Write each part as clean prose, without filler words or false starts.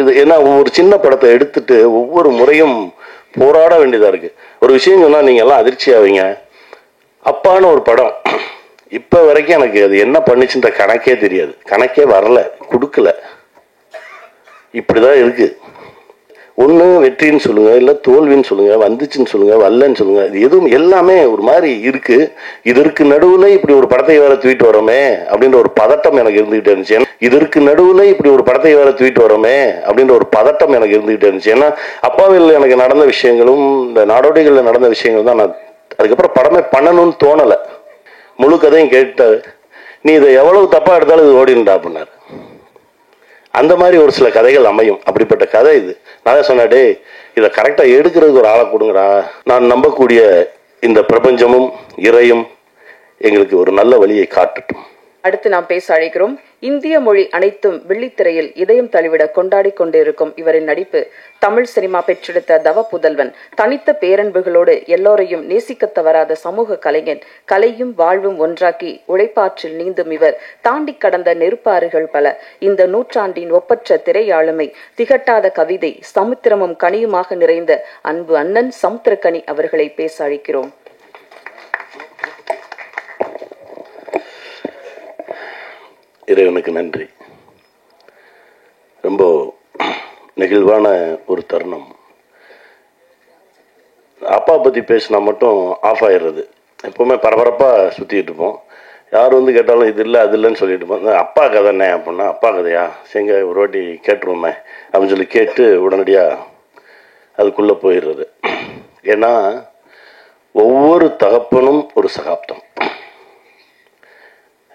இது ஏன்னா ஒவ்வொரு சின்ன படத்தை எடுத்துட்டு ஒவ்வொரு முறையும் போராட வேண்டியதா இருக்கு. ஒரு விஷயம் சொன்னா நீங்க எல்லாம் அதிர்ச்சி ஆவீங்க. அப்பான்னு ஒரு படம் இப்ப வரைக்கும் எனக்கு அது என்ன பண்ணுச்சுன்ற கணக்கே தெரியாது, கணக்கே வரல, கொடுக்கல. இப்படிதான் இருக்கு. ஒண்ணு வெற்றின்னு சொல்லுங்க, இல்ல தோல்வின்னு சொல்லுங்க, வந்துச்சுன்னு சொல்லுங்க, வரலன்னு சொல்லுங்க, இது எதுவும் எல்லாமே ஒரு மாதிரி இருக்கு. இதற்கு நடுவுல இப்படி ஒரு படத்தை வேற தூக்கிட்டு வரோமே அப்படின்ற ஒரு பதட்டம் எனக்கு இருந்துகிட்டே இருந்துச்சு. இதற்கு நடுவுல இப்படி ஒரு படத்தை வேற தூக்கிட்டு வரோமே அப்படின்ற ஒரு பதட்டம் எனக்கு இருந்துகிட்டே இருந்துச்சு. ஏன்னா அப்பாவில் எனக்கு நடந்த விஷயங்களும் இந்த நாடோடிகள்ல நடந்த விஷயங்கள் தான். நான் அதுக்கப்புறம் படமே பண்ணணும்னு தோணல. முழு கதையும் கேட்டாரு, நீ இதை எவ்வளவு தப்பா எடுத்தாலும் இது ஓடிண்டா அப்படின்னாரு. அந்த மாதிரி ஒரு சில கதைகள் அமையும். அப்படிப்பட்ட கதை இது. நான் சொன்னே, இதை கரெக்டா எடுக்கிறதுக்கு ஒரு ஆளை கொடுங்கடா. நான் நம்பக்கூடிய இந்த பிரபஞ்சமும் இறையும் எங்களுக்கு ஒரு நல்ல வழியை காட்டட்டும். அடுத்து நாம் பேச அழைக்கிறோம். இந்திய மொழி அனைத்தும் வெள்ளித்திரையில் இதயம் தழுவிட கொண்டாடி கொண்டிருக்கும் இவரின் நடிப்பு தமிழ் சினிமா பெற்றெடுத்த தவ புதல்வன். தனித்த பேரன்புகளோடு எல்லோரையும் நேசிக்க தவறாத சமூக கலைஞன். கலையும் வாழ்வும் ஒன்றாக்கி உழைப்பாற்றில் நீந்தும் இவர் தாண்டி கடந்த நெருப்பாறுகள் பல. இந்த நூற்றாண்டின் ஒப்பற்ற திரையாளுமை, திகட்டாத கவிதை, சமுத்திரமும் கனியுமாக நிறைந்த அன்பு அண்ணன் சமுத்திரக்கனி அவர்களை பேச அழைக்கிறோம். இறைவனுக்கு நன்றி. ரொம்ப நெகிழ்வான ஒரு தருணம். அப்பா பற்றி பேசினா மட்டும் ஆஃப் ஆயிடுறது. எப்போவுமே பரபரப்பாக சுற்றிட்டு இருப்போம். யார் வந்து கேட்டாலும் இது இல்லை அது இல்லைன்னு சொல்லிட்டு இருப்போம். அப்பா கதைண்ணே அப்படின்னா, அப்பா கதையா சரிங்க ஒரு வாட்டி கேட்டுருவோமே அப்படின்னு சொல்லி கேட்டு உடனடியாக அதுக்குள்ளே போயிடுறது. ஏன்னா ஒவ்வொரு தகப்பனும் ஒரு சகாப்தம்.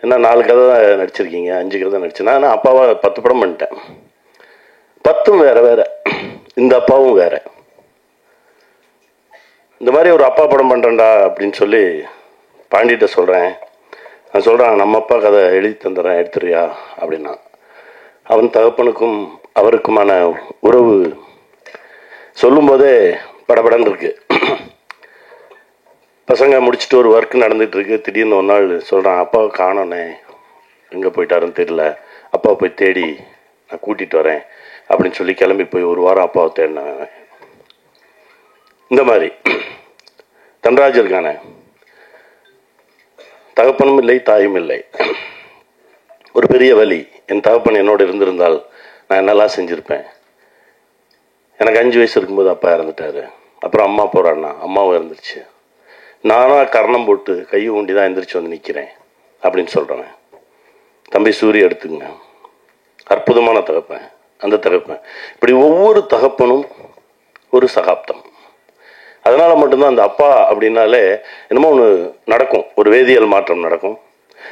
ஏன்னா 4 கதை தான் நடிச்சிருக்கீங்க, 5 கதை தான் நடிச்சேன். நான் அப்பாவை 10 படம் பண்ணிட்டேன். 10ம் வேற வேற, இந்த அப்பாவும் வேற. இந்த மாதிரி ஒரு அப்பா படம் பண்றேன்டா அப்படின்னு சொல்லி பாண்டிகிட்ட சொல்றேன். நான் சொல்றேன், நம்ம அப்பா கதை எழுதி தந்துடுறேன், எடுத்துறியா அப்படின்னா. அவன் தகப்பனுக்கும் அவருக்குமான உறவு சொல்லும் போதே படபடன்னு இருக்கு. பசங்க முடிச்சுட்டு ஒரு ஒர்க் நடந்துட்டு இருக்கு. திடீர்னு ஒரு நாள் சொல்றான், அப்பாவை காணோனே, எங்கே போயிட்டாருன்னு தெரியல, அப்பாவை போய் தேடி நான் கூட்டிட்டு வரேன் அப்படின்னு சொல்லி கிளம்பி போய் ஒரு வாரம் அப்பாவை தேடினேன். இந்த மாதிரி தன்ராஜ் இருக்கானே, தகப்பனும் இல்லை தாயும் இல்லை. ஒரு பெரிய வலி. என் தகப்பன் என்னோட இருந்திருந்தால் நான் என்னெல்லாம் செஞ்சிருப்பேன். எனக்கு 5 வயசு இருக்கும்போது அப்பா இறந்துட்டாரு. அப்புறம் அம்மா போறான்னா, அம்மாவும் இறந்துருச்சு. நானா கர்ணம் போட்டு கையை ஊண்டி தான் எந்திரிச்சு வந்து நிற்கிறேன் அப்படின்னு சொல்கிறேன். தம்பி சூரிய எடுத்துங்க, அற்புதமான தகப்பன். அந்த தகப்பன் இப்படி ஒவ்வொரு தகப்பனும் ஒரு சகாப்தம். அதனால மட்டும்தான் அந்த அப்பா அப்படின்னாலே என்னமோ ஒன்று நடக்கும், ஒரு வேதியியல் மாற்றம் நடக்கும்.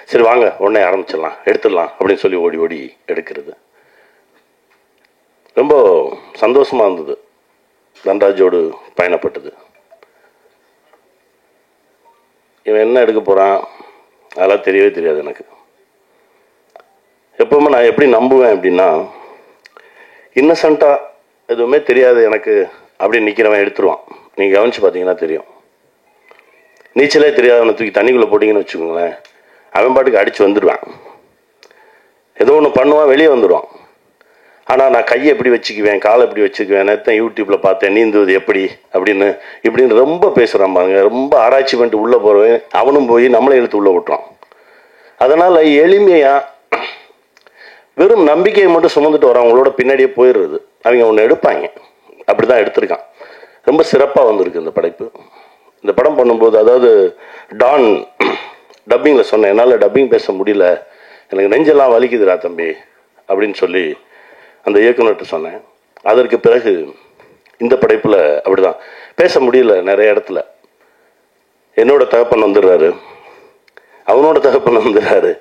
சரி வாங்க உடனே ஆரம்பிச்சிடலாம், எடுத்துடலாம் அப்படின்னு சொல்லி ஓடி ஓடி எடுக்கிறது. ரொம்ப சந்தோஷமா இருந்தது தன்ராஜோடு பயணப்பட்டது. இவன் என்ன எடுக்க போகிறான் அதெல்லாம் தெரியவே தெரியாது எனக்கு. எப்பவுமே நான் எப்படி நம்புவேன் அப்படின்னா, இன்னசென்ட்டாக எதுவுமே தெரியாது எனக்கு அப்படின்னு நிற்கிறவன் எடுத்துருவான். நீங்கள் கவனித்து பார்த்தீங்கன்னா தெரியும். நீச்சலே தெரியாதவனை தூக்கி தண்ணிக்குள்ளே போட்டிங்கன்னு வச்சுக்கோங்களேன், அவன் பாட்டுக்கு அடித்து வந்துடுவான். ஏதோ ஒன்று பண்ணுவான், வெளியே வந்துடுவான். ஆனால் நான் கையை எப்படி வச்சுக்குவேன், காலை எப்படி வச்சுக்குவேன், நேற்று யூடியூப்பில் பார்த்தேன் நீந்துவது எப்படி இப்படின்னு ரொம்ப பேசுகிறான் பாருங்க. ரொம்ப ஆராய்ச்சி பண்ணிட்டு உள்ளே போகிறவன் அவனும் போய் நம்மளை இழுத்து உள்ளே விட்டுறான். அதனால் எளிமையாக வெறும் நம்பிக்கையை மட்டும் சுமந்துட்டு வரவங்களோட பின்னாடியே போயிடுறது. அவங்க ஒன்று எடுப்பாங்க. அப்படி தான் எடுத்திருக்கான். ரொம்ப சிறப்பாக வந்திருக்கு இந்த படைப்பு. இந்த படம் பண்ணும்போது, அதாவது டான் டப்பிங்கில் சொன்னேன், என்னால் டப்பிங் பேச முடியல, எனக்கு நெஞ்செல்லாம் வலிக்குதுடா தம்பி அப்படின்னு சொல்லி அந்த இயக்குனர்கிட்ட சொன்னேன். அதற்கு பிறகு இந்த படைப்பில் அப்படிதான் பேச முடியல. நிறைய இடத்துல என்னோட தகப்பன் வந்துடுறாரு, அவனோட தகப்பன் வந்துடுறாரு.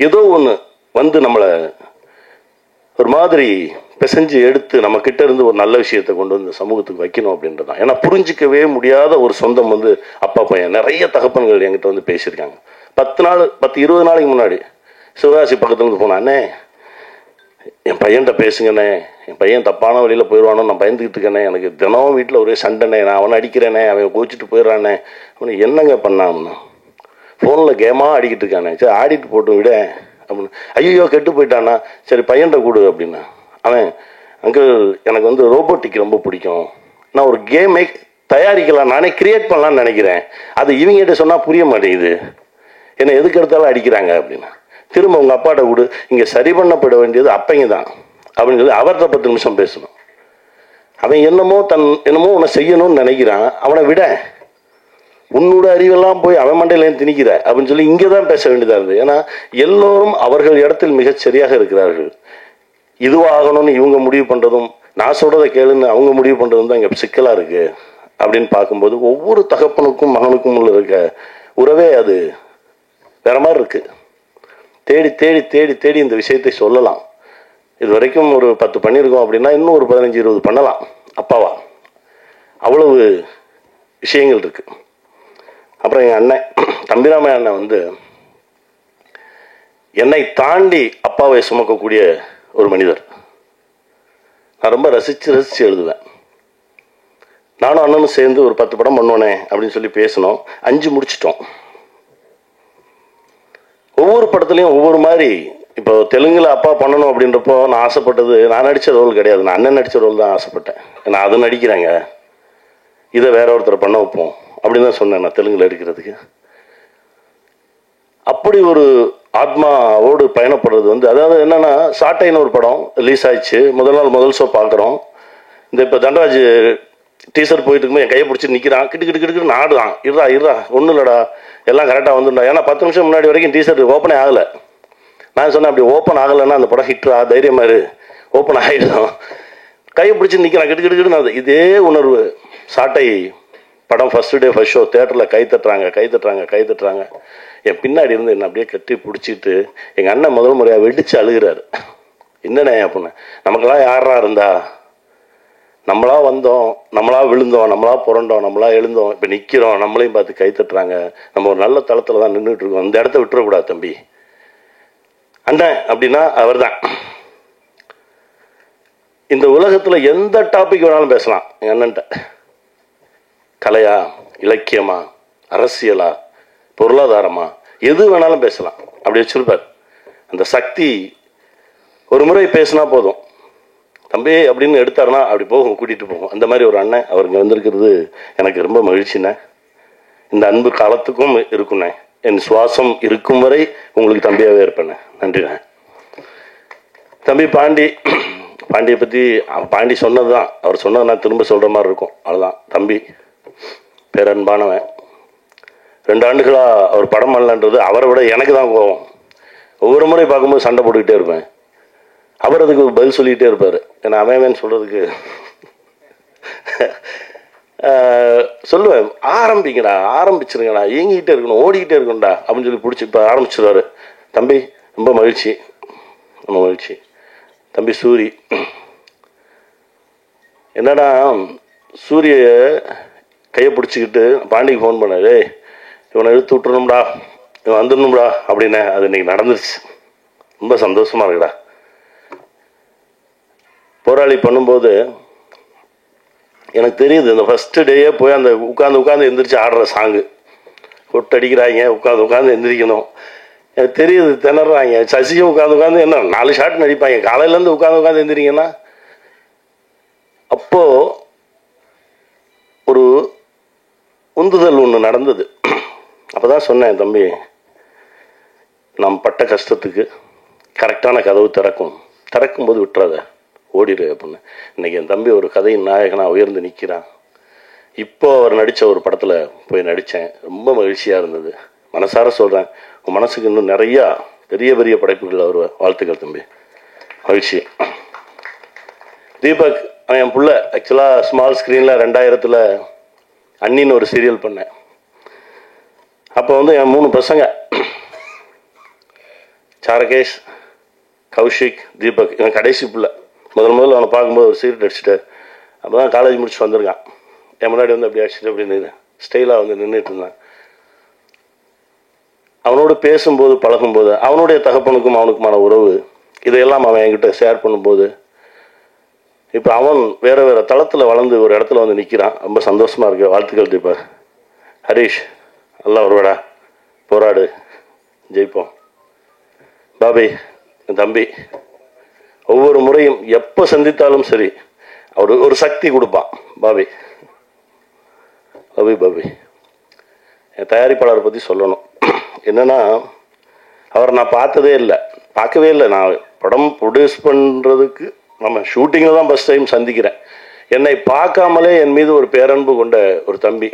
ஏதோ ஒன்று வந்து நம்மளை ஒரு மாதிரி பிசைஞ்சு எடுத்து நம்ம கிட்ட இருந்து ஒரு நல்ல விஷயத்தை கொண்டு வந்து சமூகத்துக்கு வைக்கணும் அப்படின்றதான். ஏன்னா புரிஞ்சிக்கவே முடியாத ஒரு சொந்தம் வந்து அப்பா பையன். நிறைய தகப்பன்கள் என்கிட்ட வந்து பேசியிருக்காங்க. 10-20 நாளைக்கு முன்னாடி சிவகாசி பக்கத்துலேருந்து போனானே, என் பையன்கிட்ட பேசுங்கண்ணே, என் பையன் தப்பான வழியில் போயிடுவானோ நான் பயந்துக்கிட்டு இருக்கேனே, எனக்கு தினமும் வீட்டில் ஒரே சண்டைண்ணே, நான் அவனை அடிக்கிறேனே, அவன் கோச்சிட்டு போயிடுறானே, அவனு என்னங்க பண்ணான்னு ஃபோனில் கேமாக ஆடிக்கிட்டு இருக்கானே, சரி ஆடிட்டு போட்டு விட அப்படின்னு. ஐயோ கெட்டு போயிட்டானா, சரி பையன்கிட்ட கூடு அப்படின்னா. அவன் அங்கிள் எனக்கு வந்து ரோபோட்டிக் ரொம்ப பிடிக்கும், நான் ஒரு கேமை தயாரிக்கலாம், நானே கிரியேட் பண்ணலான்னு நினைக்கிறேன், அது இவங்ககிட்ட சொன்னால் புரிய மாட்டேங்குது, என்னை எதுக்கு எடுத்தாலும் அடிக்கிறாங்க அப்படின்னா, திரும்ப உங்கள் அப்பாட்ட விடு, இங்கே சரி பண்ணப்பட வேண்டியது அப்பைங்க தான் அப்படின்னு சொல்லி அவர்கிட்ட 10 நிமிஷம் பேசணும். அவன் என்னமோ உன்னை செய்யணும்னு நினைக்கிறான், அவனை விட, உன்னோட அறிவெல்லாம் போய் அவன் மண்டையில திணிக்கிற அப்படின்னு சொல்லி இங்கே தான் பேச வேண்டியதாக இருந்தது. ஏன்னா எல்லோரும் அவர்கள் இடத்தில் மிகச் சரியாக இருக்கிறார்கள். இதுவாகணும்னு இவங்க முடிவு பண்ணுறதும், நான் சொல்கிறத கேளுன்னு அவங்க முடிவு பண்ணுறதும் தான் இங்கே சிக்கலாக இருக்கு அப்படின்னு பார்க்கும்போது, ஒவ்வொரு தகப்பனுக்கும் மகனுக்கும் உள்ள இருக்க உறவே அது வேற மாதிரி இருக்கு. தேடி தேடி தேடி தேடி இந்த விஷயத்தை சொல்லலாம். இது வரைக்கும் ஒரு 10 பண்ணியிருக்கோம் அப்படின்னா இன்னும் ஒரு 15-20 பண்ணலாம் அப்பாவா. அவ்வளவு விஷயங்கள் இருக்கு. அப்புறம் எங்கள் அண்ணன் தம்பிராம அண்ணன் வந்து என்னை தாண்டி அப்பாவை சுமக்கக்கூடிய ஒரு மனிதர். நான் ரொம்ப ரசித்து எழுதுவேன். நானும் அண்ணனும் சேர்ந்து ஒரு 10 படம் பண்ணுவோனே அப்படின்னு சொல்லி பேசணும். 5 முடிச்சிட்டோம். ஒவ்வொரு படத்துலையும் ஒவ்வொரு மாதிரி. இப்போ தெலுங்குல அப்பா பண்ணணும் அப்படின்றப்போ நான் ஆசைப்பட்டது, நான் நடித்த ரோல் கிடையாது, நான் அண்ணன் நடித்த ரோல் தான் ஆசைப்பட்டேன். நான் அது நடிக்கிறாங்க, இதை வேற ஒருத்தரை பண்ண வைப்போம் அப்படின்னு தான் சொன்னேன் நான் தெலுங்குல எடுக்கிறதுக்கு. அப்படி ஒரு ஆத்மாவோடு பயணப்படுறது வந்து, அதாவது என்னன்னா, சாட்டைன்னு ஒரு படம் ரிலீஸ் ஆயிடுச்சு. முதல் ஷோ பார்க்குறோம். இந்த இப்போ தண்டராஜ் டீசர் போயிட்டு இருக்கும்போது என் கையை பிடிச்சி நிற்கிறான், கிட்டு ஆடுறான். இருடா ஒன்றும் இல்லடா, எல்லாம் கரெக்டாக வந்துடா. ஏன்னா 10 நிமிஷம் முன்னாடி வரைக்கும் டீசர் ஓப்பனே ஆகலை. நான் சொன்னேன், அப்படி ஓப்பன் ஆகலைன்னா அந்த படம் ஹிட்ரா, தைரியமா இரு, ஓப்பன் ஆகிடும். கையை பிடிச்சி நிற்கிறான், கிட்டு இதே உணர்வு. சாட்டை படம் ஃபர்ஸ்ட் டே ஃபர்ஸ்ட் ஷோ தேட்டரில் கை தட்டுறாங்க. என் பின்னாடி இருந்து என்ன அப்படியே கட்டி பிடிச்சிட்டு எங்கள் அண்ணன் முதல் முறையாக வெடிச்சு அழுகிறாரு. என்னண்ணே அப்படின்னு, நமக்கெல்லாம் யாரா இருந்தா, நம்மளா வந்தோம், நம்மளா விழுந்தோம், நம்மளா புரண்டோம், நம்மளா எழுந்தோம், இப்போ நிற்கிறோம், நம்மளையும் பார்த்து கை தட்டுறாங்க, நம்ம ஒரு நல்ல தளத்தில் தான் நின்றுட்டு இருக்கோம், இந்த இடத்த விட்டுறக்கூடாது தம்பி. அண்ணன் அப்படின்னா அவர் தான். இந்த உலகத்தில் எந்த டாபிக் வேணாலும் பேசலாம் எங்கள் அண்ணன்ட்ட. கலையா, இலக்கியமா, அரசியலா, பொருளாதாரமா, எது வேணாலும் பேசலாம். அப்படி வச்சிருப்பார். அந்த சக்தி ஒரு முறை பேசினா போதும், தம்பி அப்படின்னு எடுத்தாருன்னா அப்படி போகும், கூட்டிட்டு போகும். அந்த மாதிரி ஒரு அண்ணன் அவருங்க வந்திருக்கிறது எனக்கு ரொம்ப மகிழ்ச்சிண்ணே. இந்த அன்பு காலத்துக்கும் இருக்குண்ணே. என் சுவாசம் இருக்கும் வரை உங்களுக்கு தம்பியாகவே இருப்பேண்ணே. நன்றிண்ணே. தம்பி பாண்டியை பற்றி பாண்டி சொன்னது தான், அவர் சொன்னது நான் திரும்ப சொல்கிற மாதிரி இருக்கும், அவ்வளோதான். தம்பி பேரன்பானவன். 2 ஆண்டுகளாக அவர் படம் பண்ணலன்றது அவரை விட எனக்கு தான் கோவம். ஒவ்வொரு முறை பார்க்கும்போது சண்டை போட்டுக்கிட்டே இருப்பேன். அவர் அதுக்கு பதில் சொல்லிக்கிட்டே இருப்பார். ஏன்னா அவன் சொல்கிறதுக்கு சொல்லுவேன், ஆரம்பிச்சிருங்கடா, இயங்கிக்கிட்டே இருக்கணும், ஓடிக்கிட்டே இருக்கணும்டா அப்படின்னு சொல்லி பிடிச்சி இப்போ ஆரம்பிச்சிருவாரு. தம்பி ரொம்ப மகிழ்ச்சி. தம்பி சூரி, என்னடா சூரிய கையை பிடிச்சிக்கிட்டு பாண்டிக்கு ஃபோன் பண்ணாரு, இவனை இழுத்து விட்டுறணும்டா, இவன் வந்துடணும்டா அப்படின்னு. அது இன்னைக்கு நடந்துருச்சு. ரொம்ப சந்தோஷமா இருக்குடா. போராளி பண்ணும்போது எனக்கு தெரியுது, இந்த ஃபர்ஸ்ட் டேயே போய் அந்த உட்காந்து எந்திரிச்சு ஆடுற சாங்கு, கொட்டடிக்கிறாங்க, உட்காந்து எந்திரிக்கணும். எனக்கு தெரியுது, திணறாங்க. சசியும் உட்காந்து என்ன 4 ஷாட் நடிப்பாங்க. காலையிலேருந்து உட்காந்து எந்திரிங்கன்னா, அப்போ ஒரு உந்துதல் ஒன்று நடந்தது. அப்போதான் சொன்னேன், தம்பி நாம் பட்ட கஷ்டத்துக்கு கரெக்டான கதவு திறக்கும்போது விட்டுறாத, ஓடிடு அப்படின்னு. இன்னைக்கு என் தம்பி ஒரு கதையின் நாயகனாக உயர்ந்து நிற்கிறான். இப்போ அவர் நடித்த ஒரு படத்தில் போய் நடித்தேன். ரொம்ப மகிழ்ச்சியாக இருந்தது. மனசார சொல்கிறேன், உன் மனசுக்கு இன்னும் நிறையா பெரிய படைப்புகள் வருவ. வாழ்த்துக்கள் தம்பி, மகிழ்ச்சி. தீபக் அவன் என் புள்ள. ஆக்சுவலாக ஸ்மால் ஸ்க்ரீனில் 2000 அண்ணின்னு ஒரு சீரியல் பண்ணேன். அப்போ வந்து என் 3 பசங்க, சாரகேஷ், கௌஷிக், தீபக், இவன் கடைசி பிள்ளை. முதல்ல அவனை பார்க்கும்போது ஒரு சீரியட் அடிச்சுட்டு, அப்போ தான் காலேஜ் முடிச்சு வந்திருக்கான். என் முன்னாடி வந்து அப்படி அடிச்சுட்டு அப்படின்னு ஸ்டைலாக வந்து நின்றுட்டு இருந்தான். அவனோடு பேசும்போது பழகும்போது அவனுடைய தகப்பனுக்கும் அவனுக்குமான உறவு, இதையெல்லாம் அவன் என்கிட்ட ஷேர் பண்ணும்போது, இப்போ அவன் வேற தளத்தில் வளர்ந்து ஒரு இடத்துல வந்து நிற்கிறான். ரொம்ப சந்தோஷமா இருக்கு. வாழ்த்துக்கள் தீபா. ஹரீஷ், நல்லா வருவாடா, போராடு, ஜெயிப்போம். பாபி என் தம்பி, ஒவ்வொரு முறையும் எப்போ சந்தித்தாலும் சரி அவர் ஒரு சக்தி கொடுப்பான். பாபி பாபி பாபி என் தயாரிப்பாளரை பற்றி சொல்லணும். என்னன்னா, அவரை நான் பார்க்கவே இல்லை. நான் படம் ப்ரொடியூஸ் பண்ணுறதுக்கு நம்ம ஷூட்டிங்கில் தான் ஃபஸ்ட் டைம் சந்திக்கிறேன். என்னை பார்க்காமலே என் மீது ஒரு பேரன்பு கொண்ட ஒரு தம்பி.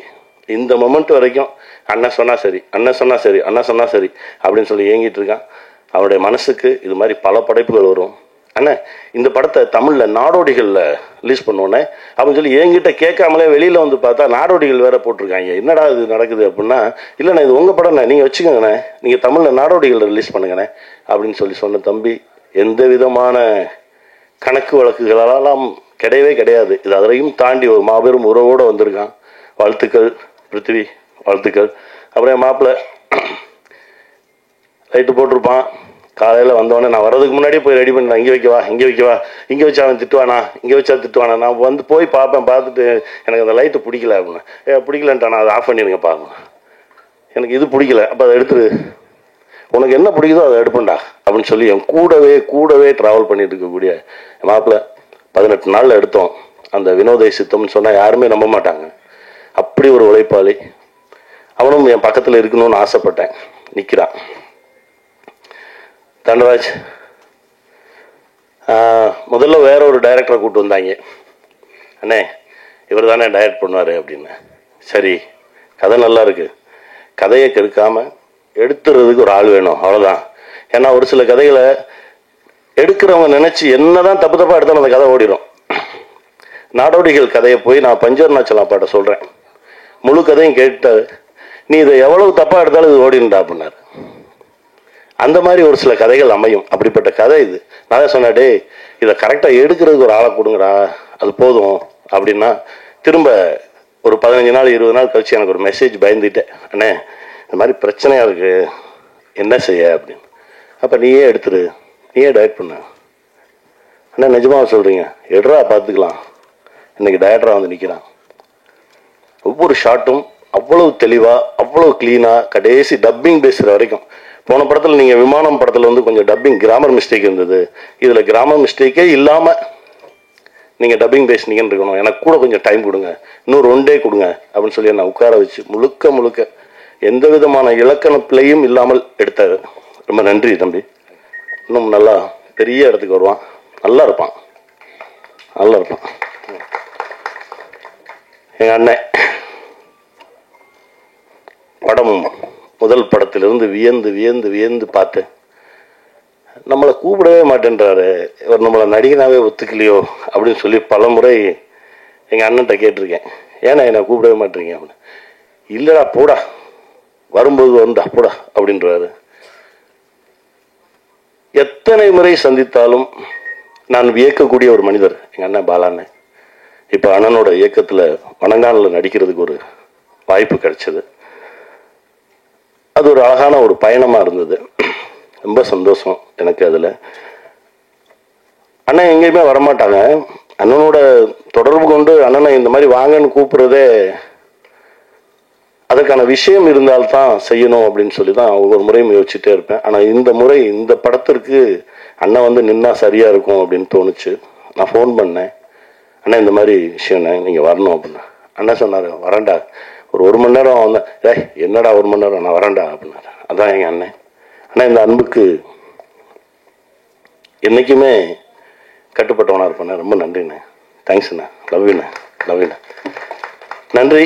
இந்த மொமெண்ட் வரைக்கும் அண்ணன் சொன்னா சரி, அண்ணன் சொன்னா சரி, அண்ணன் சொன்னா சரி அப்படின்னு சொல்லி ஏங்கிட்டு இருக்கான். அவருடைய மனசுக்கு இது மாதிரி பல படைப்புகள் வரும். அண்ணா இந்த படத்தை தமிழில் நாடோடிகளில் ரிலீஸ் பண்ணுவோன்னே அப்படின்னு சொல்லி என்கிட்ட கேட்காமலே வெளியில் வந்து பார்த்தா நாடோடிகள் வேற போட்டிருக்காங்க. என்னடா இது நடக்குது அப்படின்னா, இல்லைண்ணா இது உங்கள் படம்ண்ணே, நீங்கள் வச்சுக்கோங்கண்ணே, நீங்கள் தமிழில் நாடோடிகளில் ரிலீஸ் பண்ணுங்கண்ணே அப்படின்னு சொன்ன தம்பி எந்த விதமான கணக்கு வழக்குகளெல்லாம் கிடையாது. இது அதையும் தாண்டி ஒரு மாபெரும் உறவோடு வந்திருக்கான். வாழ்த்துக்கள் பிருத்திவி, வாழ்த்துக்கள். அப்புறம் என் மாப்பிள்ளை லைட்டு போட்டிருப்பான். காலையில் வந்தவொடனே நான் வரதுக்கு முன்னாடியே போய் ரெடி பண்ணேன். இங்கே வைக்கவா, இங்கே வச்சா அவன் திட்டுவானா, இங்கே வச்சா திட்டுவானா. நான் வந்து போய் பார்ப்பேன். பார்த்துட்டு எனக்கு அந்த லைட்டு பிடிக்கல அப்படின்னா, பிடிக்கலன்ட்டானா அதை ஆஃப் பண்ணிடுங்க பாருங்க, எனக்கு இது பிடிக்கல, அப்போ அதை எடுத்துரு, உனக்கு என்ன பிடிக்குதோ அதை எடுப்பேன்டா அப்படின்னு சொல்லி என் கூடவே ட்ராவல் பண்ணிட்டு இருக்கக்கூடிய மாப்பிள்ளை 18 நாளில் எடுத்தோம். அந்த வினோதை சித்தம்னு சொன்னால் யாருமே நம்ப மாட்டாங்க. அப்படி ஒரு உழைப்பாளி. அவனும் என் பக்கத்தில் இருக்கணும்னு ஆசைப்பட்டேன். நிற்கிறான். தண்டராஜ் முதல்ல வேற ஒரு டைரக்டரை கூப்பிட்டு வந்தாங்க. அண்ணே இவர் தானே டைரக்ட் பண்ணுவார் அப்படின்னு. சரி, கதை நல்லா இருக்கு, கதையை கெடுக்காம எடுத்துறதுக்கு ஒரு ஆள் வேணும், அவ்வளோதான். ஏன்னா ஒரு சில கதைகளை எடுக்கிறவங்க நினைச்சு என்னதான் தப்பா எடுத்தாலும் அந்த கதை ஓடிடும். நாடோடிகள் கதையை போய் நான் பஞ்சர்நாச்சல் அப்பாட்ட சொல்றேன். முழு கதையும் கேட்டு நீ இதை எவ்வளவு தப்பா எடுத்தாலும் இது ஓடிண்டா அப்படின்னாரு. அந்த மாதிரி ஒரு சில கதைகள் அமையும். அப்படிப்பட்ட கதை இது. நான் சொன்னேன், டே இதை கரெக்டாக எடுக்கிறதுக்கு ஒரு ஆளை கொடுங்கடா, அது போதும் அப்படின்னா, திரும்ப ஒரு 15 நாள் 20 நாள் கழிச்சு எனக்கு ஒரு மெசேஜ் பயந்துட்டேன். அண்ணே இந்த மாதிரி பிரச்சனையாக இருக்கு, என்ன செய்ய அப்படின்னு. அப்போ நீயே எடுத்துரு, நீயே டைரக்ட் பண்ண. அண்ணா நிஜமாக சொல்கிறீங்க, எடுறா பார்த்துக்கலாம். இன்னைக்கு டைரக்டராக வந்து நிற்கிறான். ஒவ்வொரு ஷாட்டும் அவ்வளவு தெளிவாக, அவ்வளவு கிளீனாக, கடைசி டப்பிங் பேசுகிற வரைக்கும். போன படத்தில் நீங்கள் விமானம் படத்தில் வந்து கொஞ்சம் டப்பிங் கிராமர் மிஸ்டேக் இருந்தது. இதில் கிராமர் மிஸ்டேக்கே இல்லாமல் நீங்கள் டப்பிங் பேசினீங்கன்னு இருக்கணும். எனக்கு கூட கொஞ்சம் டைம் கொடுங்க, இன்னொரு 1 டே கொடுங்க அப்படின்னு சொல்லி என்னை உட்கார வச்சு முழுக்க எந்த விதமான இலக்கண பிழையும் இல்லாமல் எடுத்தாரு. ரொம்ப நன்றி தம்பி. இன்னும் நல்லா பெரிய இடத்துக்கு வருவான், நல்லா இருப்பான். எங்கள் அண்ணன் படம் முதல் படத்திலிருந்து வியந்து பார்த்தேன். நம்மளை கூப்பிடவே மாட்டேன்றாரு, இவர் நம்மளை நடிகனாவே ஒத்துக்கலையோ அப்படின்னு சொல்லி பல முறை எங்கள் அண்ணன்ட்ட கேட்டிருக்கேன். ஏன்னா என்னை கூப்பிடவே மாட்டேறீங்க அப்படின்னு. இல்லைடா போடா, வரும்போது வந்தா போடா அப்படின்றாரு. எத்தனை முறை சந்தித்தாலும் நான் வியக்கக்கூடிய ஒரு மனிதர் எங்கள் அண்ணன் பாலாண்ணன். இப்போ அண்ணனோட இயக்கத்தில் வணங்கானில் நடிக்கிறதுக்கு ஒரு வாய்ப்பு கிடைச்சது. அது ஒரு அழகான ஒரு பயணமாக இருந்தது. ரொம்ப சந்தோஷம் எனக்கு அதில். அண்ணன் எங்கேயுமே வரமாட்டாங்க. அண்ணனோட தொடர்பு கொண்டு அண்ணனை இந்த மாதிரி வாங்கன்னு கூப்பிட்றதே அதுக்கான விஷயம் இருந்தால்தான் செய்யணும் அப்படின்னு சொல்லி தான் ஒவ்வொரு முறையும் யோசிச்சுட்டே இருப்பேன். ஆனால் இந்த முறை இந்த படத்திற்கு அண்ணன் வந்து நின்னா சரியா இருக்கும் அப்படின்னு தோணுச்சு. நான் ஃபோன் பண்ணேன், அண்ணா இந்த மாதிரி விஷயம்ண்ணே நீங்கள் வரணும் அப்படின்னா. அண்ணன் சொன்னார், வரேன்டா, ஒரு மணி நேரம் வந்தேன். என்னடா 1 மணி நேரம், நான் வரேன்டா அப்படின்னாரு. அதான் எங்கள் அண்ணன். ஆனால் இந்த அன்புக்கு என்றைக்குமே கட்டுப்பட்டவனாக இருப்பேண்ணே. ரொம்ப நன்றிண்ணே, தேங்க்ஸ்ண்ணே, லவ்யூண்ணே. நன்றி.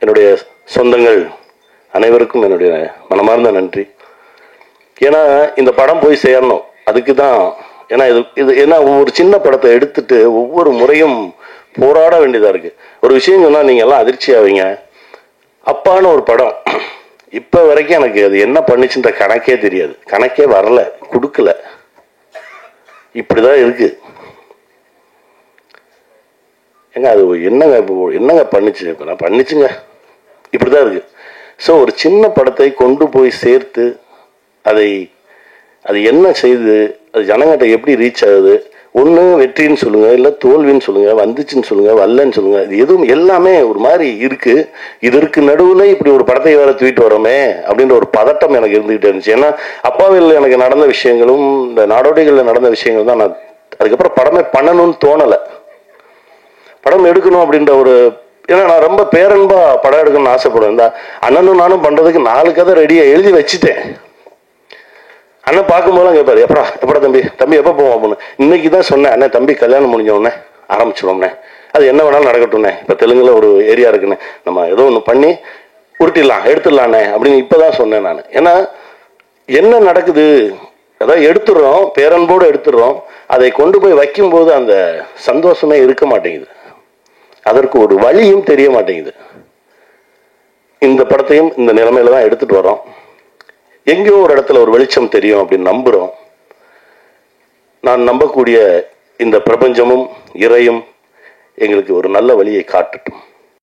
என்னுடைய சொந்தங்கள் அனைவருக்கும் என்னுடைய மனமார்ந்த நன்றி. ஏன்னா இந்த படம் போய் சேரணும், அதுக்கு தான். ஏன்னா இது ஏன்னா ஒவ்வொரு சின்ன படத்தை எடுத்துட்டு ஒவ்வொரு முறையும் போராட வேண்டியதாக இருக்குது. ஒரு விஷயம் சொன்னால் நீங்கள் எல்லாம் அதிர்ச்சி ஆவீங்க. அப்பான்னு ஒரு படம் இப்போ வரைக்கும் எனக்கு அது என்ன பண்ணிச்சுன்ற கணக்கே தெரியாது, கணக்கே வரல, கொடுக்கல, இப்படிதான் இருக்கு. ஏங்க அது என்னங்க பண்ணிச்சு, பண்ணிச்சுங்க, இப்படிதான் இருக்கு. ஸோ ஒரு சின்ன படத்தை கொண்டு போய் சேர்த்து அது என்ன செய்யுது, அது ஜனங்கிட்ட எப்படி ரீச் ஆகுது, ஒன்று வெற்றின்னு சொல்லுங்க, இல்லை தோல்வின்னு சொல்லுங்க, வந்துச்சுன்னு சொல்லுங்க, வரலன்னு சொல்லுங்க, இது எதுவும் எல்லாமே ஒரு மாதிரி இருக்கு. இதற்கு நடுவில் இப்படி ஒரு படத்தை வேற தூக்கிட்டு வரோமே அப்படின்ற ஒரு பதட்டம் எனக்கு இருந்துகிட்டே இருந்துச்சு. ஏன்னா அப்பாவில் எனக்கு நடந்த விஷயங்களும் இந்த நாடோடிகளில் நடந்த விஷயங்கள் தான் நான் அதுக்கப்புறம் படமே பண்ணணும்னு தோணலை. படம் எடுக்கணும் அப்படின்ற ஒரு, ஏன்னா நான் ரொம்ப பேரன்பா படம் எடுக்கணும்னு ஆசைப்படுவேன். இந்த அண்ணனும் நானும் பண்றதுக்கு 4 கதை ரெடியா எழுதி வச்சுட்டேன். அண்ணன் பார்க்கும்போதெல்லாம் கேட்பாரு, எப்படா தம்பி எப்போ போவோம் அப்படின்னு. இன்னைக்கு தான் சொன்னேன், அண்ணன் தம்பி கல்யாணம் முடிஞ்ச உடனே ஆரம்பிச்சிடுவோம்ண்ணே, அது என்ன வேணாலும் நடக்கட்டும்ண்ணே, இப்போ தெலுங்குல ஒரு ஏரியா இருக்குண்ணே, நம்ம ஏதோ ஒன்று பண்ணி உருட்டிடலாம் எடுத்துடலாண்ணே அப்படின்னு இப்போதான் சொன்னேன் நான். ஏன்னா என்ன நடக்குது, அதாவது எடுத்துடுறோம், பேரன்போடு எடுத்துடுறோம், அதை கொண்டு போய் வைக்கும்போது அந்த சந்தோஷமே இருக்க மாட்டேங்குது, அதற்கு ஒரு வழியும் தெரிய மாட்டேங்குது. இந்த படத்தையும் இந்த நிலைமையில தான் எடுத்துட்டு வரோம். எங்கேயோ ஒரு இடத்துல ஒரு வெளிச்சம் தெரியும் அப்படின்னு நம்புறோம். நான் நம்பக்கூடிய இந்த பிரபஞ்சமும் இறையும் எங்களுக்கு ஒரு நல்ல வழியை காட்டட்டும்.